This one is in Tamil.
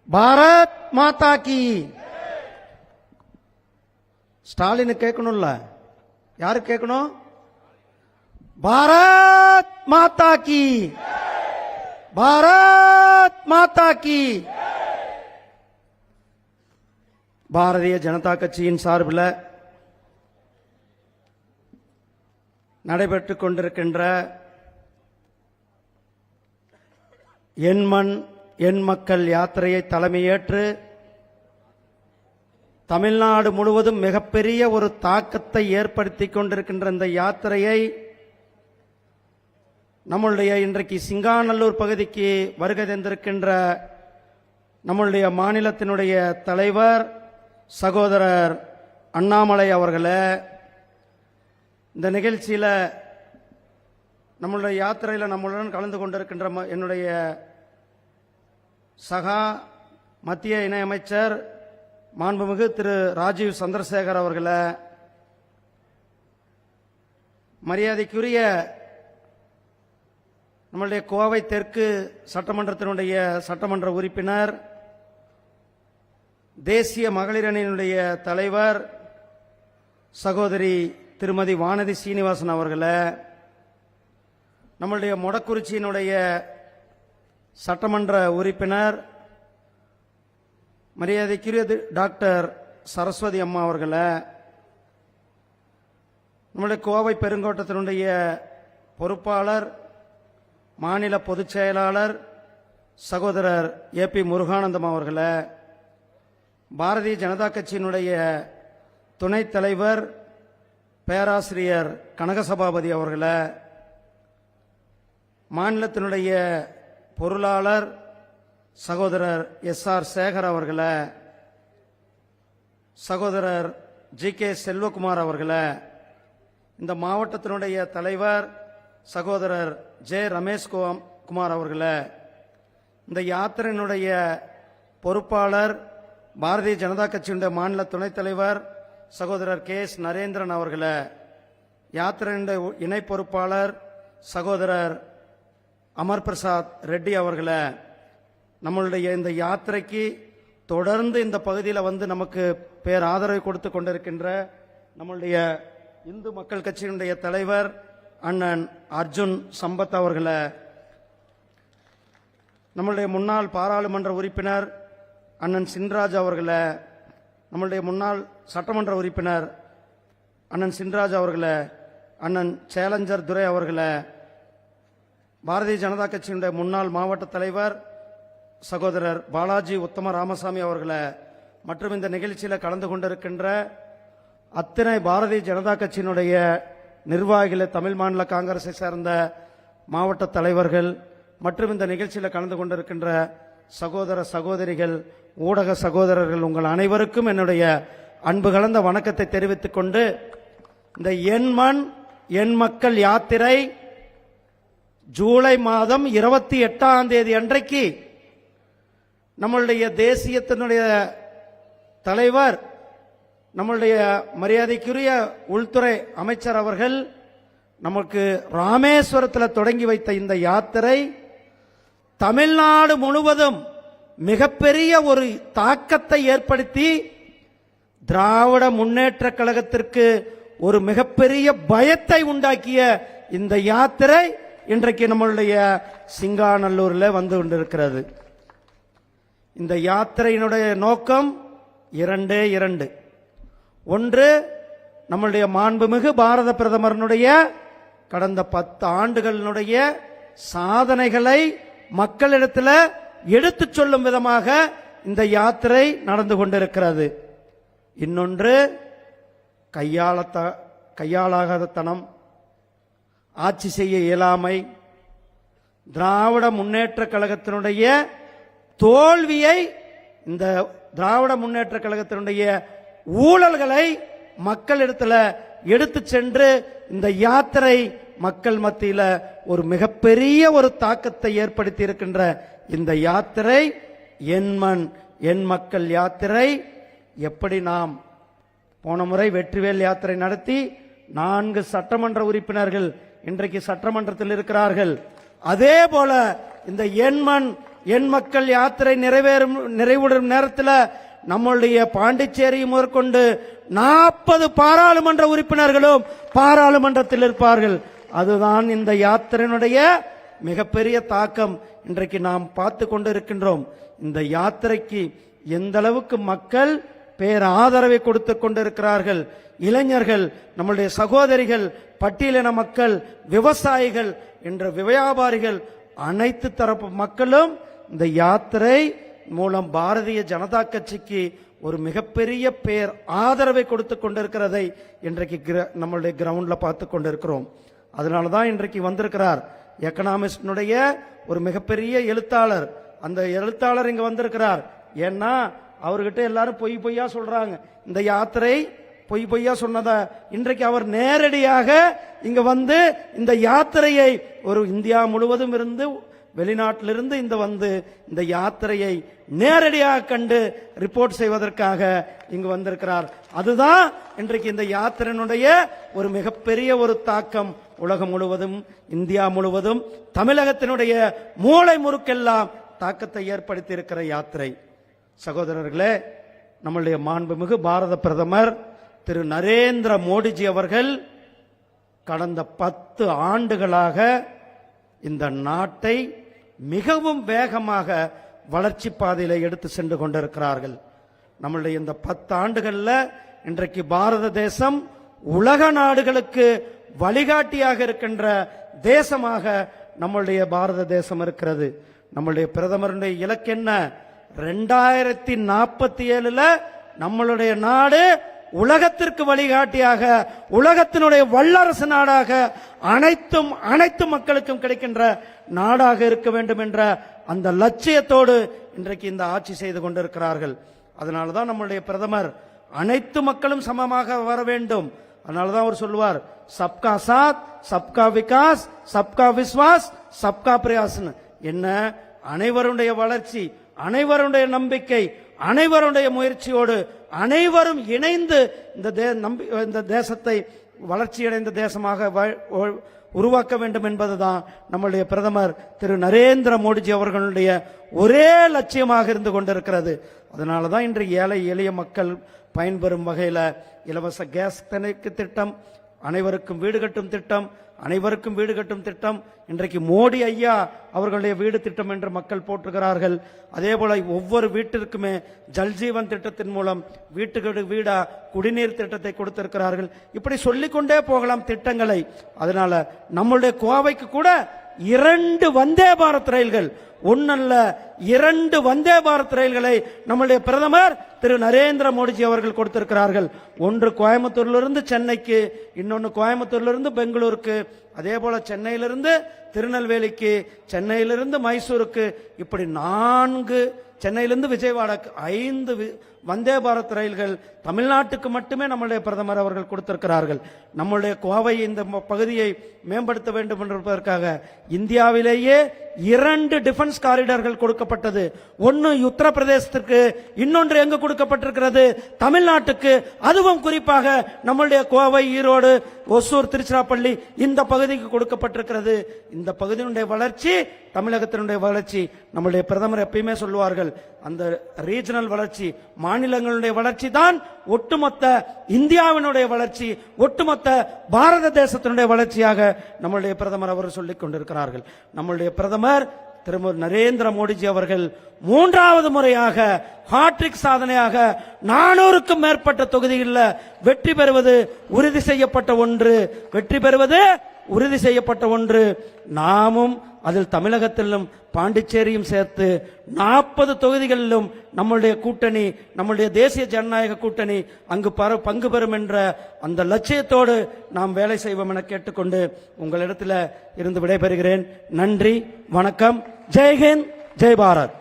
பாரத் மாதா கி. ஸ்டாலின் கேட்கணும்ல, யாரு கேட்கணும்? பாரத் மாதா கி, பாரத் மாதா கி. பாரதிய ஜனதா கட்சியின் சார்பில் நடைபெற்றுக் கொண்டிருக்கின்ற என் மண் என் மக்கள் யாத்திரையை தலைமையேற்று தமிழ்நாடு முழுவதும் மிகப்பெரிய ஒரு தாக்கத்தை ஏற்படுத்திக் கொண்டிருக்கின்ற இந்த யாத்திரையை நம்முடைய இன்றைக்கு சிங்காநல்லூர் பகுதிக்கு வருகை தந்திருக்கின்ற நம்முடைய மாநிலத்தினுடைய தலைவர் சகோதரர் அண்ணாமலை அவர்களே, இந்த நிகழ்ச்சியில் நம்மளுடைய யாத்திரையில் நம்மளுடன் கலந்து கொண்டிருக்கின்ற என்னுடைய சகா மத்திய இணையமைச்சர் மாண்புமிகு திரு ராஜீவ் சந்திரசேகர் அவர்களே, மரியாதைக்குரிய நம்முடைய கோவை தெற்கு சட்டமன்றத்தினுடைய சட்டமன்ற உறுப்பினர், தேசிய மகளிர் அணியினுடைய தலைவர் சகோதரி திருமதி வானதி சீனிவாசன் அவர்களே, நம்முடைய மொடக்குறிச்சியினுடைய சட்டமன்ற உறுப்பினர் மரியாதைக்குரிய டாக்டர் சரஸ்வதி அம்மா அவர்களே, நம்முடைய கோவை பெருங்கோட்டத்தினுடைய பொறுப்பாளர் மாநில பொதுச் செயலாளர் சகோதரர் ஏபி முருகானந்தம் அவர்களே, பாரதிய ஜனதா கட்சியினுடைய துணைத் தலைவர் பேராசிரியர் கனகசபாபதி அவர்களே, மாநிலத்தினுடைய பொருளாளர் சகோதரர் எஸ்.ஆர். சேகர் அவர்களே, சகோதரர் ஜி.கே. செல்வகுமார் அவர்களே, இந்த மாவட்டத்தினுடைய தலைவர் சகோதரர் ஜே. ரமேஷ் குமார் அவர்களே, இந்த யாத்திரையினுடைய பொறுப்பாளர் பாரதிய ஜனதா கட்சியினுடைய மாநில துணைத் தலைவர் சகோதரர் கே. எஸ். நரேந்திரன் அவர்களே, யாத்திரையினுடைய இணை பொறுப்பாளர் சகோதரர் அமர் பிரசாத் ரெட்டி அவர்களே, நம்மளுடைய இந்த யாத்திரைக்கு தொடர்ந்து இந்த பகுதியில் வந்து நமக்கு பேர் ஆதரவு கொடுத்து கொண்டிருக்கின்ற நம்மளுடைய இந்து மக்கள் கட்சியினுடைய தலைவர் அண்ணன் அர்ஜுன் சம்பத் அவர்களே, நம்மளுடைய முன்னாள் பாராளுமன்ற உறுப்பினர் அண்ணன் சின்ராஜ் அவர்களே, நம்மளுடைய முன்னாள் சட்டமன்ற உறுப்பினர் அண்ணன் சின்ராஜ் அவர்களே, அண்ணன் சேலஞ்சர் துரை அவர்களே, பாரதிய ஜனதா கட்சியினுடைய முன்னாள் மாவட்ட தலைவர் சகோதரர் பாலாஜி உத்தம ராமசாமி அவர்களே, மற்றும் இந்த நிகழ்ச்சியில் கலந்து கொண்டிருக்கின்ற அத்தனை பாரதிய ஜனதா கட்சியினுடைய நிர்வாகிகள், தமிழ் மாநில காங்கிரஸை சேர்ந்த மாவட்ட தலைவர்கள் மற்றும் இந்த நிகழ்ச்சியில் கலந்து கொண்டிருக்கின்ற சகோதர சகோதரிகள், ஊடக சகோதரர்கள், உங்கள் அனைவருக்கும் என்னுடைய அன்பு கலந்த வணக்கத்தை தெரிவித்துக் கொண்டு, இந்த என் மண் என் மக்கள் யாத்திரை ஜூலை மாதம் 28ஆம் தேதி அன்றைக்கு நம்மளுடைய தேசியத்தினுடைய தலைவர், நம்மளுடைய மரியாதைக்குரிய உள்துறை அமைச்சர் அவர்கள் நமக்கு ராமேஸ்வரத்தில் தொடங்கி வைத்த இந்த யாத்திரை தமிழ்நாடு முழுவதும் மிகப்பெரிய ஒரு தாக்கத்தை ஏற்படுத்தி திராவிட முன்னேற்ற கழகத்திற்கு ஒரு மிகப்பெரிய பயத்தை உண்டாக்கிய இந்த யாத்திரை இன்றைக்கு நம்மளுடைய சிங்காநல்லூரில் வந்து கொண்டிருக்கிறது. இந்த யாத்திரையினுடைய நோக்கம் இரண்டே இரண்டு. ஒன்று, நம்முடைய மாண்புமிகு பாரத பிரதமருடைய கடந்த 10 ஆண்டுகளினுடைய சாதனைகளை மக்களிடத்தில் எடுத்துச் சொல்லும் விதமாக இந்த யாத்திரை நடந்து கொண்டிருக்கிறது. இன்னொன்று, கையாளாகாத தனம், ஆட்சி செய்ய இயலாமை, திராவிட முன்னேற்ற கழகத்தினுடைய தோல்வியை, இந்த திராவிட முன்னேற்ற கழகத்தினுடைய ஊழல்களை மக்களிடத்தில் எடுத்து சென்று இந்த யாத்திரை மக்கள் மத்தியில் ஒரு மிகப்பெரிய ஒரு தாக்கத்தை ஏற்படுத்தி இருக்கின்ற இந்த யாத்திரை என் மண் என் மக்கள் யாத்திரை. எப்படி நாம் போன முறை வெற்றிவேல் யாத்திரை நடத்தி 4 சட்டமன்ற உறுப்பினர்கள் இன்றைக்கு சட்டமன்றத்தில் இருக்கிறார்கள், அதே போல இந்த என் மண் என் மக்கள் யாத்திரை நிறைவுறும் நேரத்தில் நம்முடைய பாண்டிச்சேரி முதற்கொண்டு 40 பாராளுமன்ற உறுப்பினர்களும் பாராளுமன்றத்தில் இருப்பார்கள். அதுதான் இந்த யாத்திரையினுடைய மிகப்பெரிய தாக்கம் இன்றைக்கு நாம் பார்த்து கொண்டிருக்கின்றோம். இந்த யாத்திரைக்கு எந்த அளவுக்கு மக்கள் பேராதரவை கொடுத்து கொண்டிருக்கிறார்கள். இளைஞர்கள், நம்முடைய சகோதரிகள், பட்டியலின மக்கள், விவசாயிகள் என்ற வியாபாரிகள், அனைத்து தரப்பு மக்களும் இந்த யாத்திரை மூலம் பாரதிய ஜனதா கட்சிக்கு ஒரு மிகப்பெரிய பேர் ஆதரவை கொடுத்து கொண்டிருக்கிறதை இன்றைக்கு நம்மளுடைய கிரவுண்ட்ல பார்த்து கொண்டிருக்கிறோம். அதனாலதான் இன்றைக்கு வந்திருக்கிறார் எக்கனாமிஸ்டுடைய ஒரு மிகப்பெரிய எழுத்தாளர். அந்த எழுத்தாளர் இங்க வந்திருக்கிறார். ஏன்னா அவர்கிட்ட எல்லாரும் பொய்யா சொல்றாங்க. இந்த யாத்திரை பொய்யா சொன்னத இன்றைக்கு அவர் நேரடியாக இங்க வந்து இந்த யாத்திரையை ஒரு இந்தியா முழுவதும் இருந்து வெளிநாட்டிலிருந்து இந்த யாத்திரையை நேரடியாக கண்டு ரிப்போர்ட் செய்வதற்காக இங்கு வந்திருக்கிறார். அதுதான் இன்றைக்கு இந்த யாத்திரையினுடைய ஒரு மிகப்பெரிய ஒரு தாக்கம் உலகம் முழுவதும், இந்தியா முழுவதும், தமிழகத்தினுடைய மூளை முறுக்கெல்லாம் தாக்கத்தை ஏற்படுத்தி இருக்கிற யாத்திரை. சகோதரர்களே, நம்முடைய மாண்புமிகு பாரத பிரதமர் திரு நரேந்திர மோடிஜி அவர்கள் கடந்த 10 ஆண்டுகளாக இந்த நாட்டை மிகவும் வேகமாக வளர்ச்சி பாதையில எடுத்து சென்று கொண்டிருக்கிறார்கள். நம்முடைய இந்த 10 ஆண்டுகள்ல இன்றைக்கு பாரத தேசம் உலக நாடுகளுக்கு வழிகாட்டியாக இருக்கின்ற தேசமாக நம்முடைய பாரத தேசம் இருக்கிறது. நம்முடைய பிரதமருடைய இலக்கு என்ன? 2047 நம்மளுடைய நாடு உலகத்திற்கு வழிகாட்டியாக, உலகத்தினுடைய வல்லரசு நாடாக, அனைத்து மக்களுக்கும் கிடைக்கின்ற நாடாக இருக்க வேண்டும் என்ற அந்த லட்சியத்தோடு இன்றைக்கு இந்த ஆட்சி செய்து கொண்டிருக்கிறார்கள். அதனாலதான் நம்முடைய பிரதமர் அனைத்து மக்களும் சமமாக வர வேண்டும். அதனாலதான் அவர் சொல்லுவார், சப்கா சாத், சப்கா விகாஸ், சப்கா விஸ்வாஸ், சப்கா பிரயாஸ். என்ன? அனைவருடைய வளர்ச்சி, அனைவருடைய நம்பிக்கை, அனைவருடைய முயற்சியோடு அனைவரும் இணைந்து இந்த தேசத்தை வளர்ச்சியடைந்த தேசமாக உருவாக்க வேண்டும் என்பதுதான் நம்முடைய பிரதமர் திரு நரேந்திர மோடிஜி அவர்களுடைய ஒரே லட்சியமாக இருந்து கொண்டிருக்கிறது. அதனாலதான் இன்று ஏழை எளிய மக்கள் பயன்பெறும் வகையில இலவச கேஸ் திட்டம், அனைவருக்கும் வீடு கட்டும் திட்டம், இன்றைக்கு மோடி ஐயா அவர்களுடைய வீடு திட்டம் என்று மக்கள் போற்றுகிறார்கள். அதே போல ஒவ்வொரு வீட்டிற்குமே ஜல்ஜீவன் திட்டத்தின் மூலம் வீட்டுக்கு வீடா குடிநீர் திட்டத்தை கொடுத்திருக்கிறார்கள். இப்படி சொல்லிக்கொண்டே போகலாம் திட்டங்களை. அதனால நம்மளுடைய கோவைக்கு கூட 2 வந்தே பாரத் ரயில்கள், ஒன்னல்ல 2 வந்தே பாரத் ரயில்களை நம்முடைய பிரதமர் திரு நரேந்திர மோடிஜி அவர்கள் கொடுத்திருக்கிறார்கள். ஒன்று கோயம்புத்தூரிலிருந்து சென்னைக்கு, இன்னொன்னு கோயம்புத்தூரிலிருந்து பெங்களூருக்கு, அதே போல சென்னையிலிருந்து திருநெல்வேலிக்கு, சென்னையிலிருந்து மைசூருக்கு, இப்படி 4, சென்னையிலிருந்து விஜயவாடாக்கு 5 வந்தே பாரத் ரயில்கள் தமிழ்நாட்டுக்கு மட்டுமே நம்முடைய பிரதமர் அவர்கள் கொடுத்திருக்கிறார்கள். நம்முடைய கோவை இந்த பகுதியை மேம்படுத்த வேண்டும் என்பதற்காக இந்தியாவிலேயே 2 டிஃபென்ஸ் காரிடார்கள் கொடுக்கப்பட்டது. ஒன்னு உத்தரப்பிரதேசத்திற்கு, இன்னொன்று எங்கு கொடுக்கப்பட்டிருக்கிறது? தமிழ்நாட்டுக்கு. அதுவும் குறிப்பாக நம்முடைய கோவை, ஈரோடு, ஒசூர், திருச்சிராப்பள்ளி இந்த பகுதிக்கு கொடுக்கப்பட்டிருக்கிறது. இந்த பகுதியினுடைய வளர்ச்சி, தமிழகத்தினுடைய வளர்ச்சி, நம்முடைய பிரதமர் எப்பயுமே சொல்லுவார்கள், அந்த ரீஜனல் வளர்ச்சி, மாநிலங்களுடைய வளர்ச்சி தான் ஒட்டுமொத்த இந்தியாவினுடைய வளர்ச்சி, ஒட்டுமொத்த பாரத தேசத்தினுடைய வளர்ச்சியாக நம்முடைய பிரதமர் அவர் சொல்லிக் கொண்டிருக்கிறார்கள். நம்முடைய பிரதமர் திரு நரேந்திர மோடிஜி அவர்கள் 3வது முறையாக ஹாட்ரிக் சாதனையாக 400க்கும் மேற்பட்ட தொகுதிகளில் வெற்றி பெறுவது உறுதி செய்யப்பட்ட ஒன்று. நாமும் அதில் தமிழகத்திலும் பாண்டிச்சேரியும் சேர்த்து 40 தொகுதிகளிலும் நம்முடைய கூட்டணி, நம்முடைய தேசிய ஜனநாயக கூட்டணி அங்கு பங்கு பெறும் என்ற அந்த லட்சியத்தோடு நாம் வேலை செய்வோம் என கேட்டுக்கொண்டு உங்களிடத்தில் இருந்து விடைபெறுகிறேன். நன்றி, வணக்கம். ஜெய் ஹிந்த், ஜெய் பாரத்.